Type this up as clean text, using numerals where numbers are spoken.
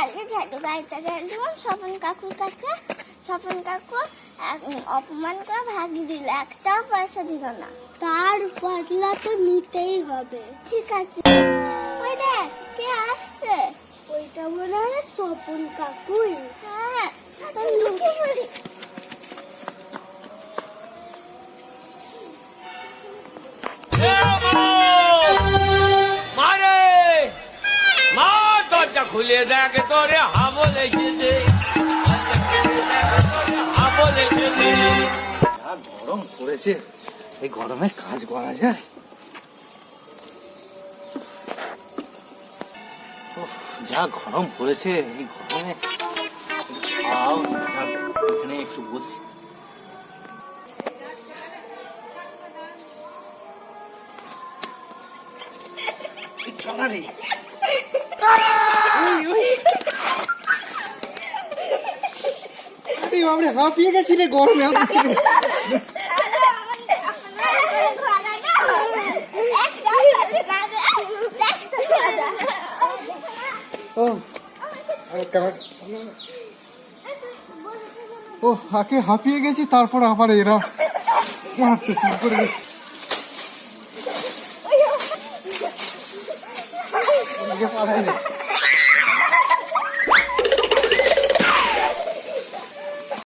কালকে ঝাড়ু বাড়িতে গেলাম স্বপন কাকুর কাছে। স্বপন কাকু অপমান করে ভাগিয়ে দিল, একটাও পয়সা দিল না। তার বদলা তো নিতেই হবে। ঠিক আছে, ওই দেখ কে আসছে। ওইটা মনে হয় স্বপন কাকুই। হ্যাঁ, লুকিয়ে পড়ি। খুলে দেখে তোরে হাবল এসেছে, হাবল এসেছে। যা গরম পড়েছে, এই গরমে কাজ করা যায়? যা গরম পড়েছে এই গরমে। এখানে একটু বসি। বাবরে হাঁপিয়ে গেছি রে গরমে। ও আগে হাঁপিয়ে গেছি, তারপর আবার এরা হাঁটতে শুরু করে গেছে।